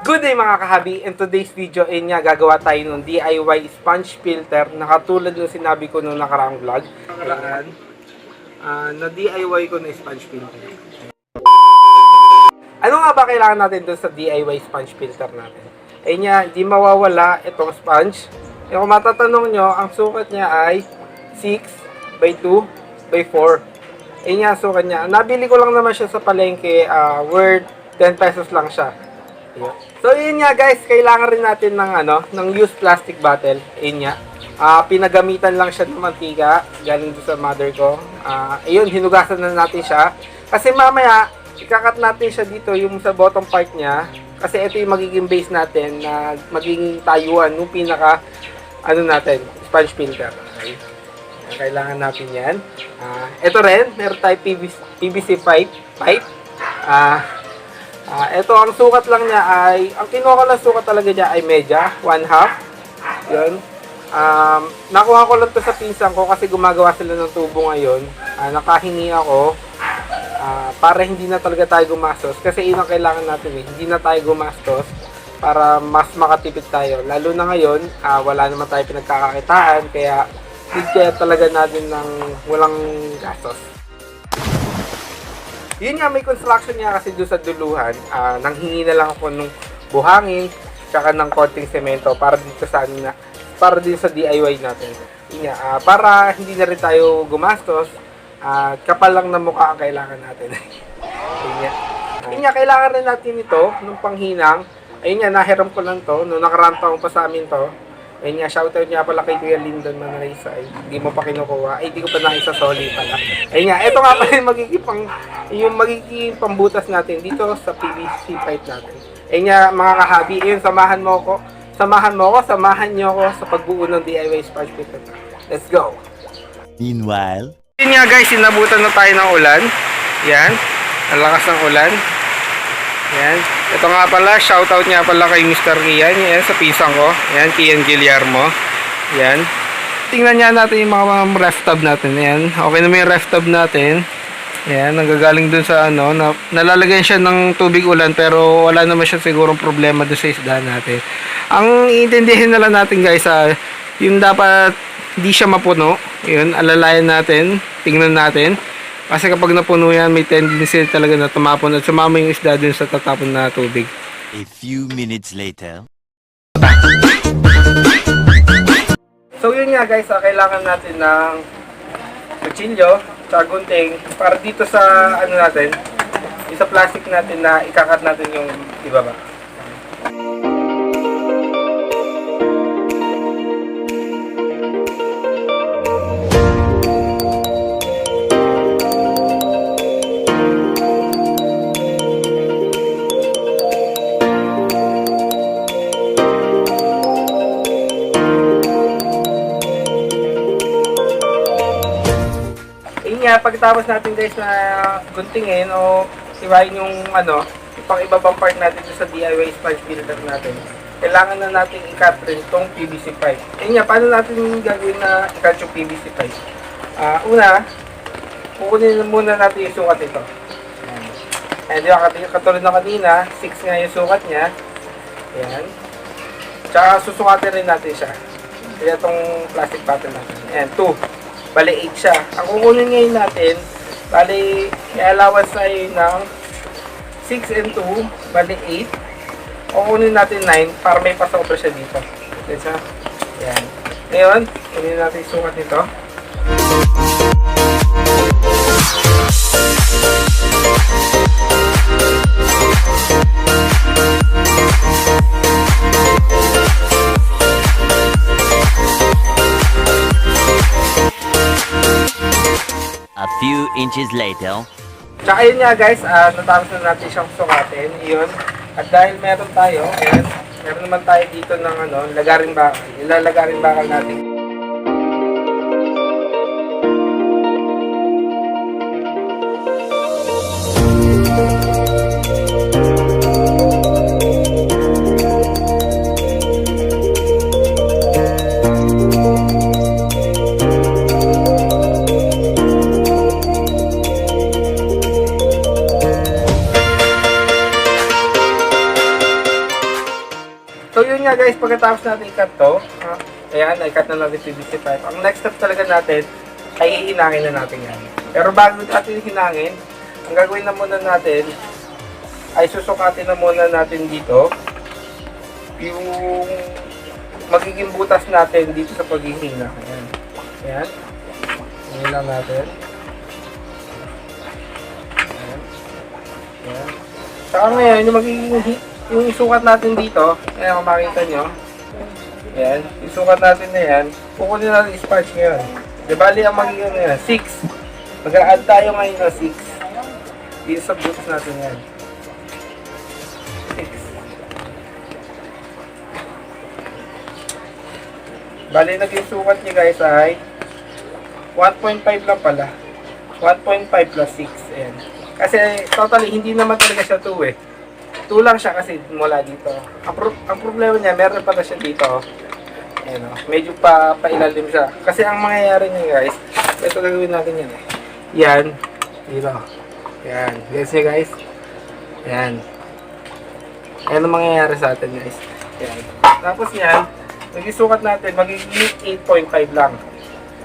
Good day mga kahabi, in today's video ay nga gagawa tayo ng DIY sponge filter na katulad ng sinabi ko nung nakaraang vlog. Na DIY ko na sponge filter. Ano nga ba kailangan natin dun sa DIY sponge filter natin? Ay nga, di mawawala itong sponge. E kung matatanong nyo, ang sukat niya ay 6x2x4. Ay nga, sukat niya. Nabili ko lang naman siya sa palengke, worth 10 pesos lang siya. So yun nga guys, kailangan rin natin ng used plastic bottle. Yun nga. Pinagamitan lang siya ng mantika galing doon sa mother ko. Ayun, hinugasan na natin siya. Kasi mamaya, ikakat natin siya dito yung sa bottom part niya. Kasi ito yung magiging base natin na magiging tayuan ng pinaka sponge filter. Okay? Kailangan natin yan. Ito rin, meron tayo PVC pipe. Ito, ang sukat lang niya ay, ang kinuha ko lang sukat talaga niya ay media, 1/2. Yun. Nakuha ko lang to sa pinsan ko kasi gumagawa sila ng tubo ngayon. Nakahingi ako para hindi na talaga tayo gumastos. Kasi yun ang kailangan natin eh. Hindi na tayo gumastos para mas makatipid tayo. Lalo na ngayon, wala naman tayo pinagkakakitaan. Kaya, kaya talaga natin ng walang gastos. Yun nga, may construction niya kasi doon sa duluhan. Nanghingi na lang ako ng buhangin tsaka ng konting semento para dito para din sa DIY natin. Yun nga, para hindi na rin tayo gumastos, kapal lang na mukha ang kailangan natin. Yun nga, kailangan rin natin ito nung panghinang. Ayun nga, nahiram ko lang to. Nung nakaraan taong pa sa amin to. Ayun nga, shoutout niya pala kay Kuya Lyndon Manresa. Hindi mo pa kinukuha. Ay, hindi ko pa naisasoli pala. Ayun nga, ito nga pala yung magiging pambutas natin dito sa PVC pipe natin. Ayun nga, mga kahabi, ayun, samahan niyo ako sa pagbuo ng DIY sponge filter. Let's go! Meanwhile, Ayun nga guys, sinabutan na tayo ng ulan. Yan, ang lakas ng ulan. Yan. Ito nga pala, shoutout nga pala kay Mr. Rian. Yan, sa pisang ko. Yan, Kian Guillermo. Yan. Tingnan niya natin yung mga ref tub natin. Yan. Okay naman yung ref tub natin. Yan, nanggagaling dun sa nalalagyan siya ng tubig ulan pero wala naman siya sigurong problema dun sa isda natin. Ang iintindihin na lang natin guys, yung dapat di siya mapuno. Yun, alalayan natin. Tingnan natin. Kasi kapag napuno yan, may tendency talaga na tumapon at sumama yung isda dun sa tatapon na tubig. a few minutes later. So yun nga guys, kailangan natin ng kutsilyo, tsaka gunting, para dito sa natin, sa plastic natin na ikakat natin yung ibaba. Pagkatapos natin guys na guntingin o siwain yung pang ibabang part natin sa DIY sponge filter natin, kailangan na natin i-cut rin itong PVC pipe. Ayun nga, paano natin gagawin na i-cut yung PVC pipe? Una, kukunin muna natin yung sukat ito. Ayan, di ba, katulad na kanina, 6 nga yung sukat niya. Ayan. Tsaka susukatin rin natin siya. Kaya itong plastic bottle natin. Ayan, 2. Bali 8 siya. Ang kukunin ngayon natin, bali may allowance tayo ng 6 and 2, bali 8. Kukunin natin 9 para may pasobra siya dito. Okay siya? Yan. Ngayon, kunin natin yung sukat nito. A few inches later. Tsaka yun nga guys, natapos na natin siyang sukatin. Yun. At dahil meron tayo, ayan, meron naman tayo dito ng lagaring bakal. Ilalagaring bakal natin. So yun nga guys, pagkatapos natin i-cut to, ayan, i-cut na natin PVC pipe. Ang next step talaga natin, ay hihinangin na natin yan. Pero bago natin hinangin, ang gagawin na muna natin, ay susukatin na muna natin dito, yung magiging butas natin dito sa paghihina. Ayan. Ayan. Ayan lang natin. Ayan. Ayan. Saka ngayon, yung sukat natin dito, ayan kung makita nyo. Ayan. Yung sukat natin na yan, kukunin natin yung sponge ngayon. Di bali ang magiging ngayon, 6. Mag-a-add tayo ngayon ng 6. Dito sa butas natin yan. 6. Bali, naging sukat niya guys ay 1.5 lang pala. 1.5 plus 6. Ayan. Kasi totally, hindi naman talaga siya 2 eh. 2 lang siya kasi mula dito. Ang problema niya, meron pala siya dito. Ayan o. Medyo pailalim siya. Kasi ang mangyayari niya guys, ito gagawin natin yan eh. Yan. Dito. Yan. Gets niya guys? Yan. Ayan ang mangyayari sa atin guys. Yan. Tapos yan, nagisukat natin, magiging 8.5 lang.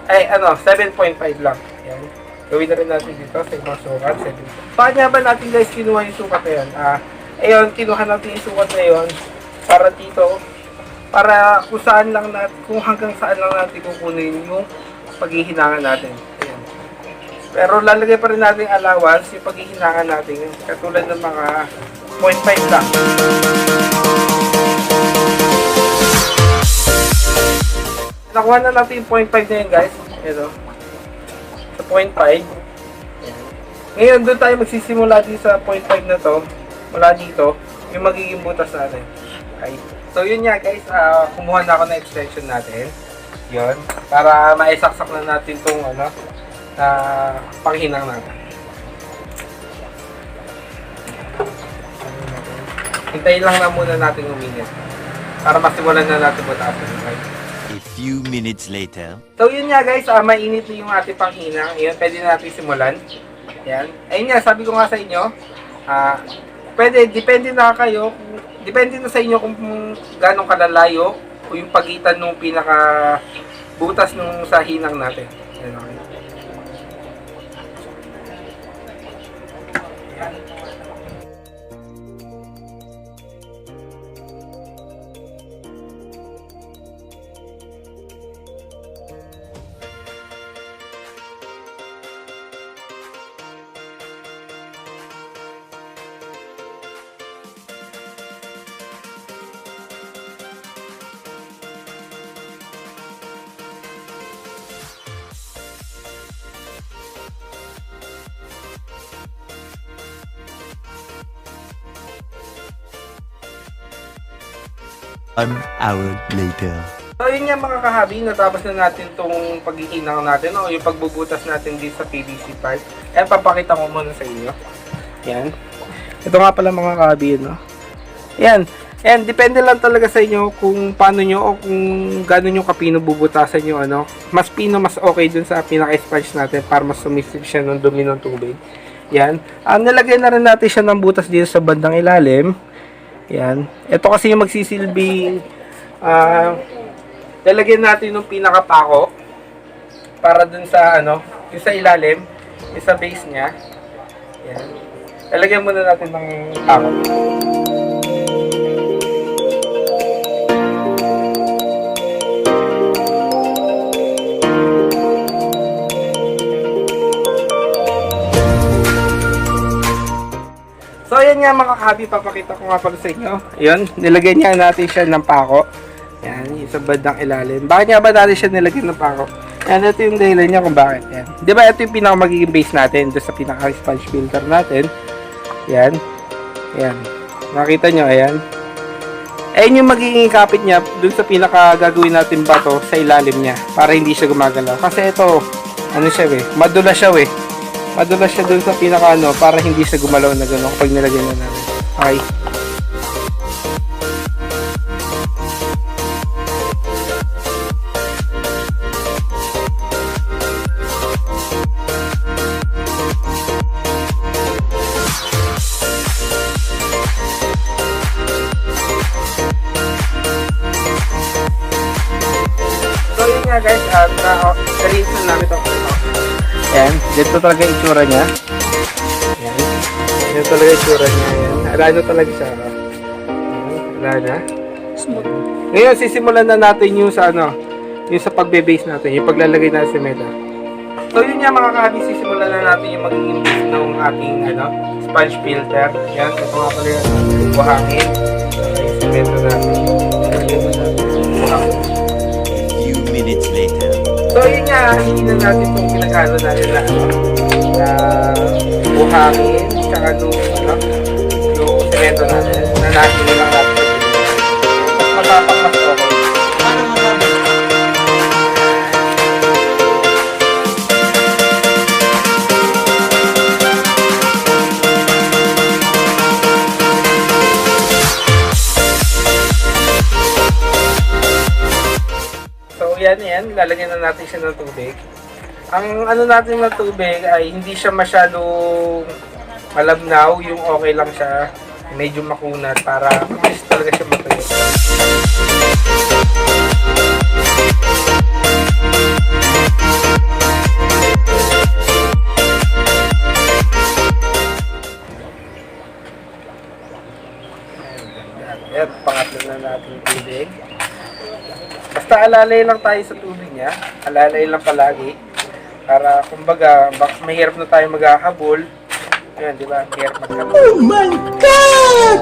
Ay, 7.5 lang. Yan. Gawin na rin natin dito sa ibang sukat. Paano ba natin guys kinuha yung sukat na yun? Ayun, kinuha natin yung sukat na yun para dito, para kung saan lang natin, kung hanggang saan lang natin kukunin yung paghihinangan natin. Ayan. Pero lalagay pa rin natin allowance yung paghihinangan natin, katulad ng mga 0.5 lang. Nakuha na natin yung 0.5 na yun guys. Ito. Sa 0.5. Ngayon doon tayo magsisimula din sa 0.5 na to. Mula dito, yung magiging butas natin. Okay. So yun nga guys, kumuha na ako ng extension natin. Yun. Para maisaksak na natin itong panghinang natin. Hintayin lang na muna natin uminit. Para masimulan na natin butasan. Okay. A few minutes later. So yun nga guys, mainit na yung ating panghinang. Ayun, pwede na natin simulan. Yan. Ayun nga, sabi ko nga sa inyo, pwede, depende na kayo, depende na sa inyo kung gano'ng kalalayo o yung pagitan ng pinaka butas nung sa hinang natin. Yan, okay. Yan. An hour later. So yun nga mga kahabi, natapos na natin itong paghihinang natin o yung pagbubutas natin dito sa PVC pipe. Ayan, papakita ko muna sa inyo. Yan. Ito nga pala mga kahabi yun, no? Yan. Yan, depende lang talaga sa inyo kung paano nyo o kung gano'n yung kapino bubutasan yung mas pino, mas okay dun sa pinaka-sponge natin para mas sumisip siya ng dumi ng tubig. Yan. Nilagay na rin natin siya ng butas dito sa bandang ilalim. Yan. Ito kasi yung magsisilbing lalagyan natin yung pinakapako para dun sa yung sa ilalim, yung sa base niya. Yan. Lalagyan muna natin ng pako. So ayan nga mga kahabi, papakita ko nga pala sa inyo. Ayun, nilagyan niya natin siya ng pako. Yan, yung sa bandang ilalim. Bakit nga ba natin siya nilagyan ng pako? Yan, ito yung dahilan niya kung bakit. Yan. Di ba ito yung pinaka magiging base natin doon sa pinaka sponge filter natin. Yan. Yan. Nakita nyo, ayan. Ayan yung magiging kapit niya doon sa pinaka gagawin natin bato sa ilalim niya para hindi siya gumagalaw. Kasi ito, siya madulas siya madulas siya dun sa pinaka para hindi siya gumalaw na gano'n kapag nilagyan na natin. Okay. nga guys, na-release na namin ito. Yan, dito talaga yung itsura niya. Yan. Yan talaga yung itsura niya. Yan. Alano talaga siya. Yan. Alana. Smooth. Ngayon, sisimulan na natin yung sa yung sa pagbe-base natin, yung paglalagay na sa semento. So yun nga mga kahabi, sisimulan na natin yung magiging base ng ating sponge filter. Yan, ito nga pala yung buhangin. Yung semento natin. A few minutes later. So yun nga, hindi na natin itong pinag-ano natin na buhangin, tsaka yung semento natin, na natin lang natin. Mas matapang mas okay. Paano masabi? So yan, lalagyan na natin siya ng tubig. Ang natin ng tubig ay hindi siya masyadong malabnaw, yung okay lang siya, medyo makunat para mabilis talaga siya matuyo. Ayan, pangatlo na natin yung tubig. Basta alalay lang tayo sa tubig niya. Alalay lang palagi. Para, kumbaga, mahirap na tayo maghahabol. Ayan, di ba? Mahirap maghabol. Oh my God!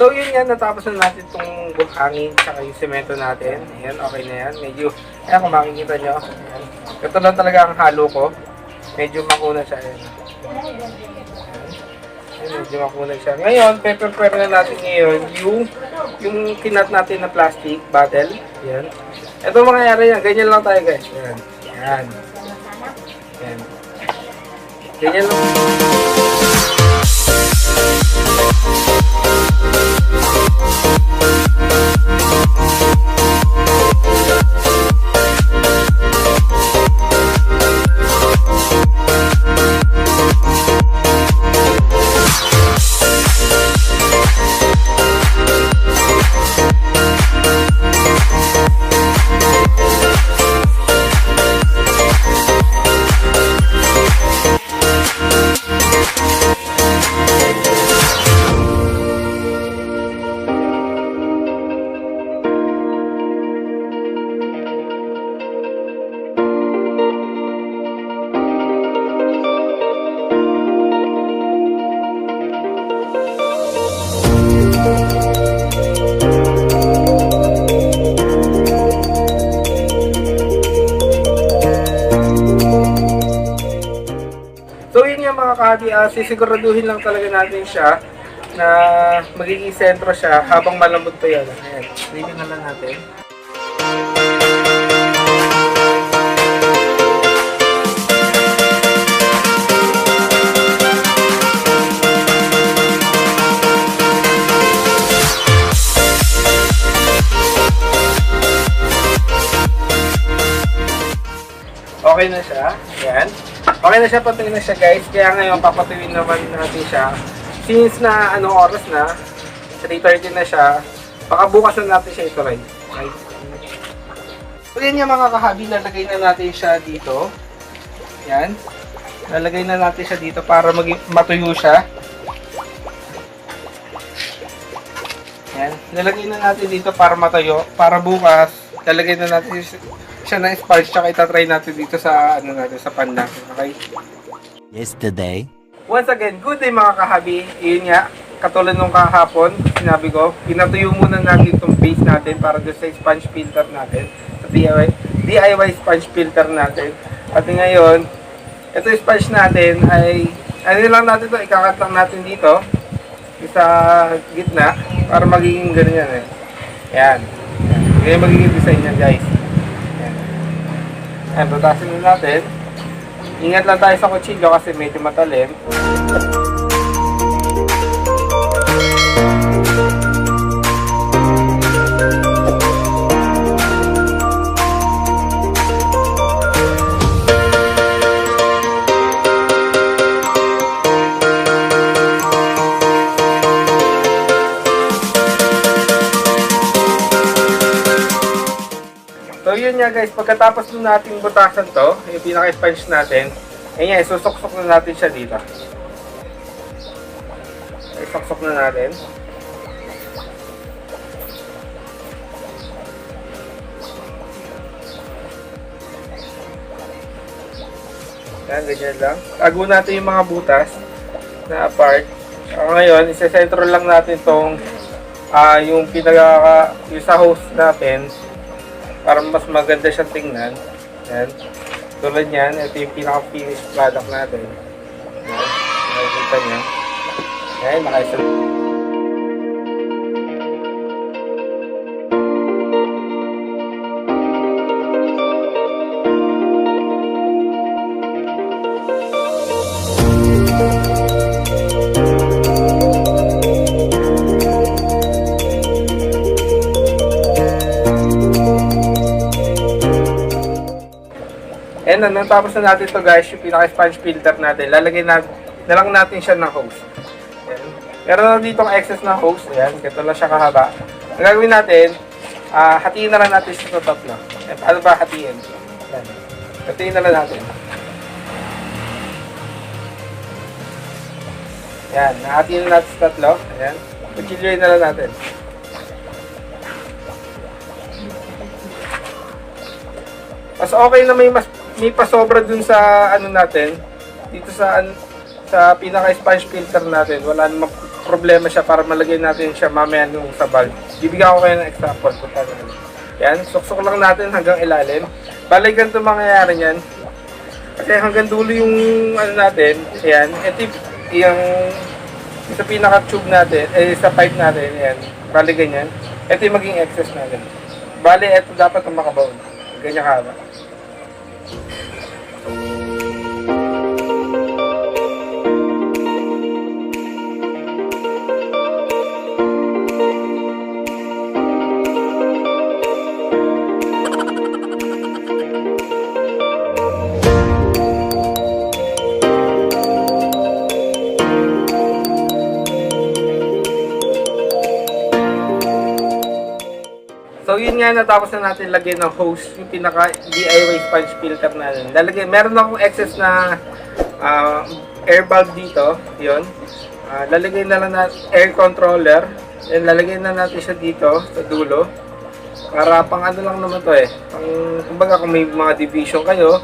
So yun nga, natapos na natin itong buhangin tsaka yung semento natin. Ayan, okay na yan. Medyo, ayan kung makikita nyo. Ayan. Ito lang talaga ang halo ko. Medyo makuna siya. Ayan. Ayan, medyo makuna siya. Ngayon, prepare na natin ngayon yung kinat natin na plastic bottle. Ayan. Ito mangyayari yan. Ganyan lang tayo guys. Ayan. Ayan. Ayan. Ganyan lang. So yun nga mga kahabi, sisiguraduhin lang talaga natin siya na magiging sentro siya habang malambot pa yan. Ayan, leaving na lang natin. Okay na siya. Ayan. Okay na siya, patuloy na siya guys. Kaya ngayon, papatuloy naman natin siya. Since na oras na, 3:30 na siya, baka bukas na natin siya ituloy. Okay. So yan yung mga kahabi, lalagay na natin siya dito. Yan. Lalagay na natin siya dito para matuyo siya. Yan. Lalagay na natin dito para matuyo. Para bukas, lalagay na natin siya ng sponge, tsaka itatry natin dito sa natin sa pan natin. Okay? Yesterday. Once again, good day mga kahabi. Yun nga, katulad nung kahapon, sinabi ko, pinatuyo muna natin itong base natin para doon sa sponge filter natin. Sa DIY sponge filter natin. At ngayon, ito yung sponge natin ay, lang natin ito, ikakat lang natin dito sa gitna para magiging ganyan eh. Yan. Ganyan magiging design niya guys. Yan. Yan, tutasin na natin. Ingat lang tayo sa kutsilyo kasi medyo matalim. yun nga guys, pagkatapos nun natin butasan to, yung pinaka-sponge natin, ayun nga, susok-sok na natin siya dito. Susok-sok na natin. Yan, ganyan lang. Tago natin yung mga butas na apart. Ngayon, isesentro lang natin tong yung yung sa hose natin para mas maganda siyang tingnan. Yan. Tulad yan, ito yung pinaka-finished product natin. Yan. Nakikita nyo. Yan, nakaisa. And natapos na natin to guys, yung pinaka-sponge filter natin. Lalagay na lang natin siya ng hose. Ayan. Meron na dito ang excess na hose. Ayan, ganito lang siya kahaba. Ang gagawin natin, hatiin na lang natin siya sa tatlo. Ayan, paano ba hatiin? Ayan. Hatiin na lang natin. Ayan, hatiin na natin sa tatlo. Ayan, pagkilyoy na lang natin. Mas okay na may pasobra dun sa ano natin dito sa pinaka-sponge filter natin. Wala namang problema siya para malagay natin siya mamaya nung sa valve. Bibigyan ko kayo ng example kung paano. Yan, suksok lang natin hanggang ilalim. Balik ganito mangyayari niyan. Kasi hanggang dulo yung ano natin. Ayan, ito yung sa pinaka-tube natin, sa pipe natin. Ayan, balik ganyan. Ito yung maging excess natin. Bali, ito dapat ang makabaon. Ganyan kahaba. So yun nga, natapos na natin lagyan ng hose, yung pinaka DIY sponge filter natin. Meron akong excess na air valve dito, yun. Lalagay na lang natin air controller, then lalagay na natin siya dito sa dulo. Para pang ano lang naman to kumbaga kung may mga division kayo,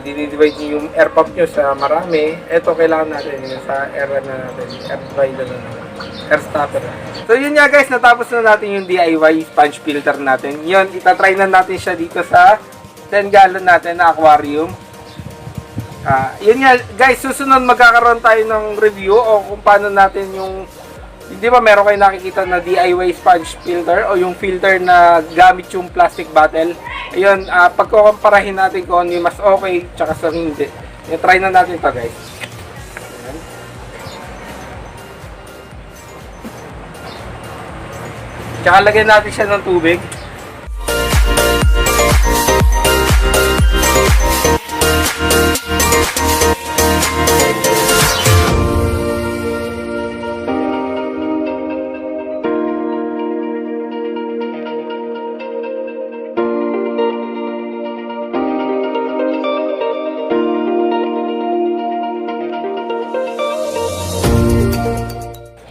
dinidivide nyo yung air pump nyo sa marami, ito kailangan natin yun sa air na natin, air divider na natin, air stopper. So yun nga guys, natapos na natin yung DIY sponge filter natin. Yun, itatry na natin siya dito sa 10 gallon natin na aquarium. Yun nga guys, susunod magkakaroon tayo ng review o kung paano natin yung, hindi ba meron kayo nakikita na DIY sponge filter o yung filter na gamit yung plastic bottle. Ayun, pagkukumparahin natin kung ano yung mas okay tsaka sa hindi. I-try na natin to guys. Ayan. Tsaka lagyan natin siya ng tubig.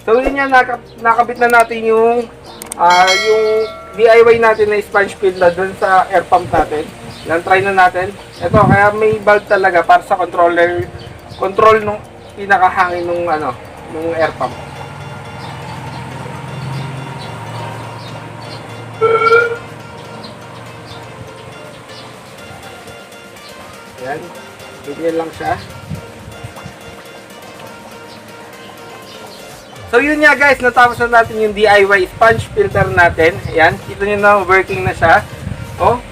So yun yan, nakabit na natin yung DIY natin na sponge filter dun sa air pump natin. Yan, try na natin. Ito, kaya may valve talaga para sa control nung pinakahangin nung nung air pump. Yan, ganyan lang siya. So yun nga guys, natapos na natin yung DIY sponge filter natin. Ayan, kita nyo na working na siya. Oh,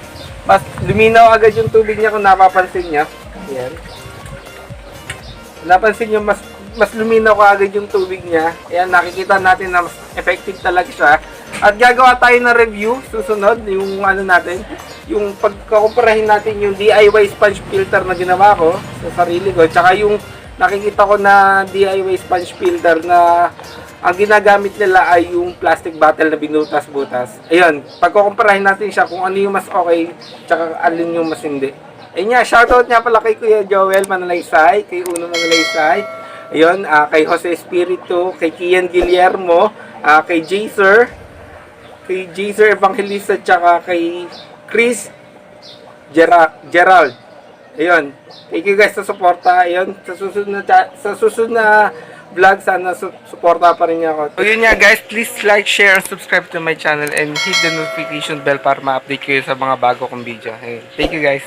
mas luminaw agad yung tubig niya kung napapansin nyo. Ayan. Napansin nyo, mas luminaw agad yung tubig niya. Ayan, nakikita natin na mas effective talaga siya. At gagawa tayo ng review susunod, yung natin, yung pagkukumparahin natin yung DIY sponge filter na ginawa ko sa sarili ko, tsaka yung nakikita ko na DIY sponge builder na ang ginagamit nila ay yung plastic bottle na binutas-butas. Ayun, pagkukumparahin natin siya kung ano yung mas okay, tsaka alin yung mas hindi. Ayun nga, shoutout nga pala kay Kuya Joel Manalaysay, kay Uno Manalaysay, ayun, kay Jose Espiritu, kay Kian Guillermo, kay Jaser Evangelista, tsaka kay Chris Gerald. Ayun, thank you guys sa suporta. Ayun, sa susunod na vlog, sana suporta pa rin niyo ako. So yun nga guys, please like, share, subscribe to my channel and hit the notification bell para ma-update kayo sa mga bago kong video. Ayun, thank you guys.